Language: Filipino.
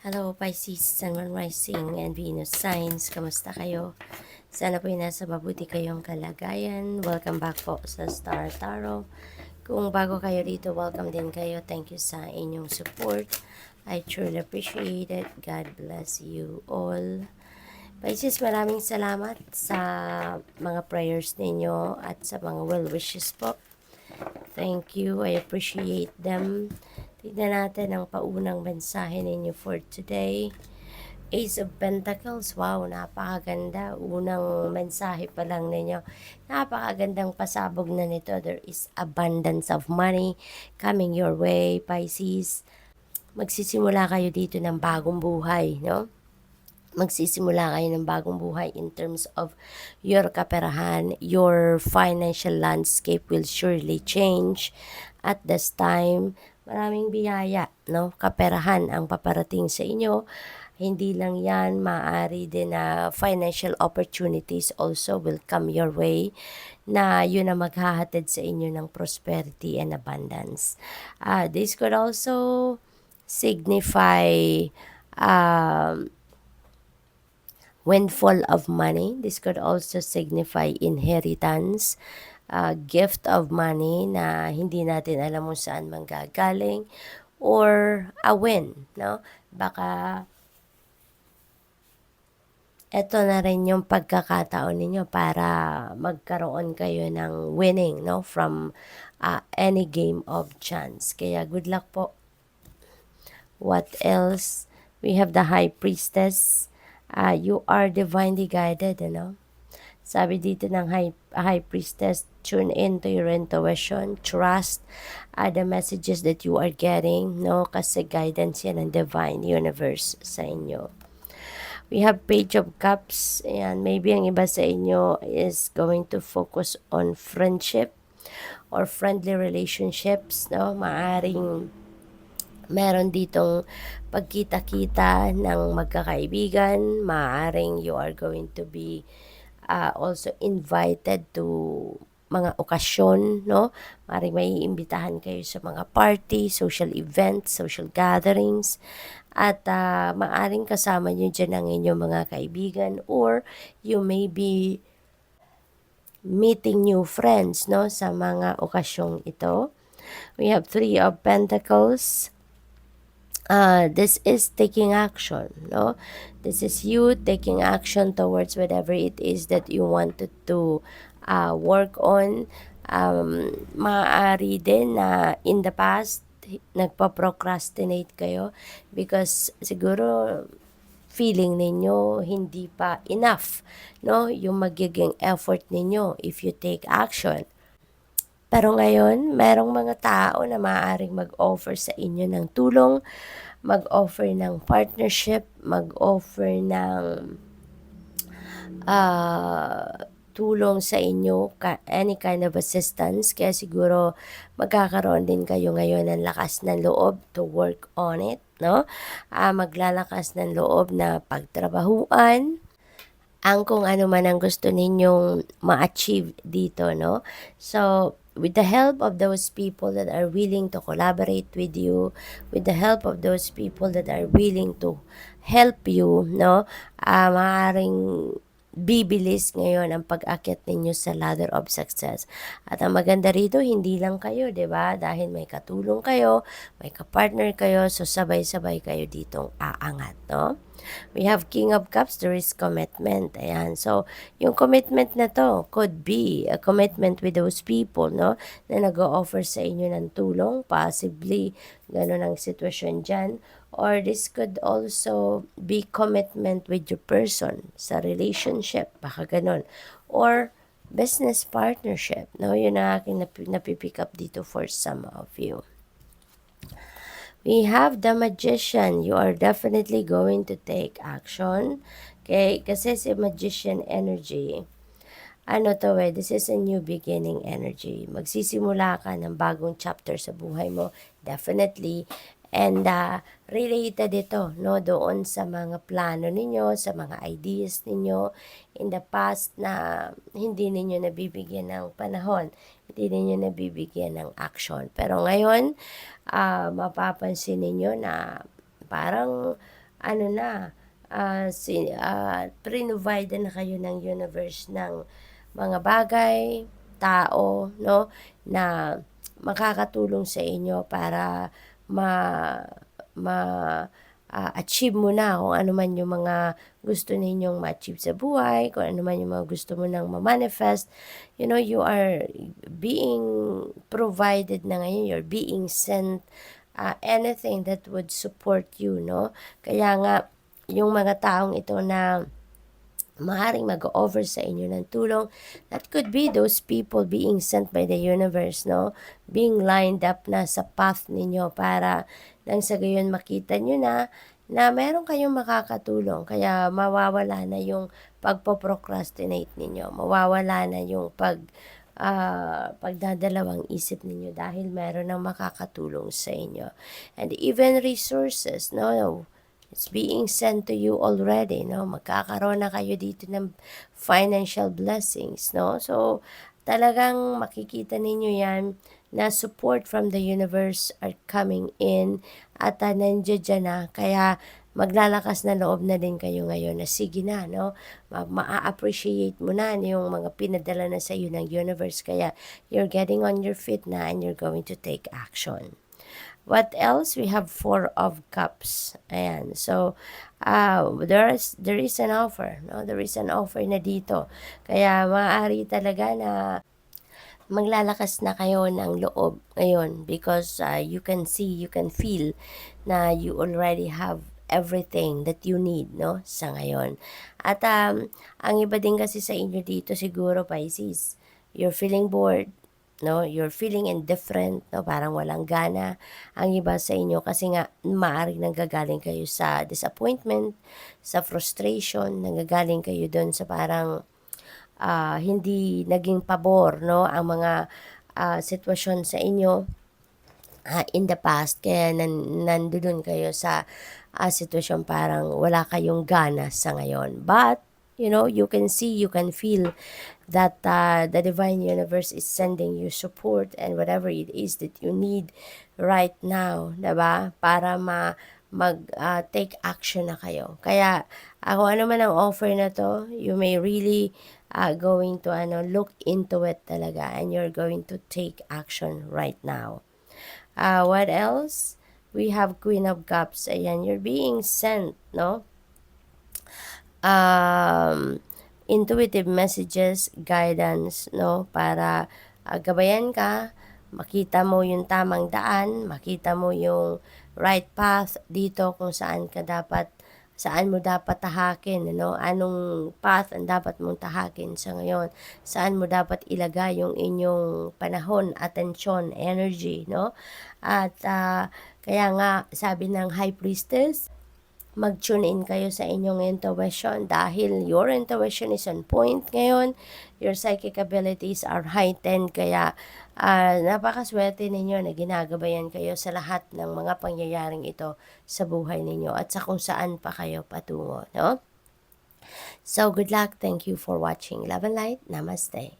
Hello Pisces, Sun, Moon, Rising, and Venus signs. Kamusta kayo? Sana po nasa mabuti kayong kalagayan. Welcome back po sa Star Tarot. Kung bago kayo dito, welcome din kayo. Thank you sa inyong support. I truly appreciate it. God bless you all. Pisces, maraming salamat sa mga prayers ninyo at sa mga well wishes po. Thank you. I appreciate them. Tignan natin ang paunang mensahe ninyo for today. Ace of Pentacles. Wow, napakaganda. Unang mensahe pa lang ninyo. Napakagandang pasabog na nito. There is abundance of money coming your way, Pisces. Magsisimula kayo dito ng bagong buhay, no? Magsisimula kayo ng bagong buhay in terms of your kaperahan. Your financial landscape will surely change. At this time, maraming biyaya, no? Kaperahan ang paparating sa inyo. Hindi lang yan, maaari din na financial opportunities also will come your way na yun ang maghahatid sa inyo ng prosperity and abundance. This could also signify windfall of money. This could also signify inheritance, gift of money na hindi natin alam kung saan manggagaling, or a win, no? Baka eto na rin yung pagkakataon ninyo para magkaroon kayo ng winning, no? From any game of chance. Kaya good luck po. What else? We have the High Priestess. You are divinely guided, ano? Sabi dito ng High Priestess, tune in to your intuition, trust the messages that you are getting, no? Kasi guidance yan ng divine universe sa inyo. We have Page of Cups, and maybe ang iba sa inyo is going to focus on friendship or friendly relationships, no? Maaring meron ditong pagkita-kita ng magkakaibigan. Maaring you are going to be also invited to mga okasyon, no? Maaring may iimbitahan kayo sa mga party, social events, social gatherings. At maaring kasama nyo dyan ang inyong mga kaibigan, or you may be meeting new friends, no? Sa mga okasyong ito. We have Three of Pentacles. This is taking action, no? This is you taking action towards whatever it is that you wanted to work on. Maaari din na in the past, nagpa-procrastinate kayo because siguro feeling ninyo hindi pa enough, no? Yung magiging effort ninyo if you take action. Pero ngayon, merong mga tao na maaaring mag-offer sa inyo ng tulong, mag-offer ng partnership, mag-offer ng tulong sa inyo, any kind of assistance. Kaya siguro magkakaroon din kayo ngayon ng lakas ng loob to work on it, no? Maglalakas ng loob na pagtrabahuan ang kung ano man ang gusto ninyong ma-achieve dito, no? So, with the help of those people that are willing to collaborate with you, with the help of those people that are willing to help you, no? Maaaring bibilis ngayon ang pag-akyat ninyo sa ladder of success. At ang maganda rito, hindi lang kayo, 'di ba? Dahil may katulong kayo, may kapartner kayo, so sabay-sabay kayo ditong aangat, no? We have King of Cups, there is commitment. Ayan. So, yung commitment na to could be a commitment with those people, no? Na nag-o-offer sa inyo ng tulong. Possibly, ganun ang sitwasyon dyan. Or this could also be commitment with your person sa relationship. Baka ganun. Or business partnership. No? Yun ang aking napipick up dito for some of you. We have the Magician. You are definitely going to take action. Okay? Kasi si Magician energy, ano to this is a new beginning energy. Magsisimula ka ng bagong chapter sa buhay mo. Definitely. And related ito, no, doon sa mga plano ninyo, sa mga ideas ninyo in the past na hindi ninyo nabibigyan ng panahon, hindi ninyo nabibigyan ng action. Pero ngayon, mapapansin ninyo na parang ano na, prinovide na kayo ng universe ng mga bagay, tao, 'no, na makakatulong sa inyo para ma ma achieve mo na kung ano man yung mga gusto ninyong ma-achieve sa buhay, kung ano man yung mga gusto mo ng ma-manifest. You know, you are being provided na ngayon, you're being sent anything that would support you, 'no? Kaya nga yung mga taong ito na maaaring mag-o-offer sa inyo ng tulong, that could be those people being sent by the universe, 'no? Being lined up na sa path ninyo para nang sa gayon makita niyo na meron kayong makakatulong, kaya mawawala na yung pagpo-procrastinate ninyo, mawawala na yung pagdadalawang isip ninyo dahil meron ng makakatulong sa inyo. And even resources, 'no? It's being sent to you already, 'no? Magkakaroon na kayo dito ng financial blessings, 'no? So, talagang makikita ninyo 'yan na support from the universe are coming in at nandiya-diyan na. Kaya maglalakas na loob na din kayo ngayon na sige na, 'no? Maa-appreciate mo na yung mga pinadala na sa iyo ng universe. Kaya you're getting on your feet na and you're going to take action. What else? We have 4 of Cups. Ayan. So, there is an offer, 'no? There is an offer na dito. Kaya maaari talaga na maglalakas na kayo ng loob ngayon because you can see, you can feel na you already have everything that you need, 'no, sa ngayon. At ang iba din kasi sa inyo dito siguro, Pisces, you're feeling bored, 'no, you're feeling indifferent, 'no, parang walang gana ang iba sa inyo kasi nga maaaring nanggagaling kayo sa disappointment, sa frustration, nanggagaling kayo dun sa parang hindi naging pabor, 'no, ang mga sitwasyon sa inyo in the past, kaya nandoon kayo sa sitwasyon parang wala kayong gana sa ngayon. But, you know, you can see, you can feel that the divine universe is sending you support and whatever it is that you need right now, 'di ba? Para take action na kayo. Kaya kung ano man ang offer na 'to, you may really going to look into it talaga and you're going to take action right now. What else? We have Queen of Cups. Ayan, you're being sent, no? Intuitive messages, guidance, no? Para gabayan ka, makita mo yung tamang daan, makita mo yung right path dito kung saan mo dapat tahakin, ano? Anong path ang dapat mong tahakin sa ngayon? Saan mo dapat ilagay yung inyong panahon, atensyon, energy, no? At kaya nga sabi ng High Priestess, mag-tune in kayo sa inyong intuition dahil your intuition is on point ngayon. Your psychic abilities are heightened, kaya napakaswerte ninyo na ginagabayan kayo sa lahat ng mga pangyayaring ito sa buhay ninyo at sa kung saan pa kayo patungo, no? So, good luck. Thank you for watching. Love and light. Namaste.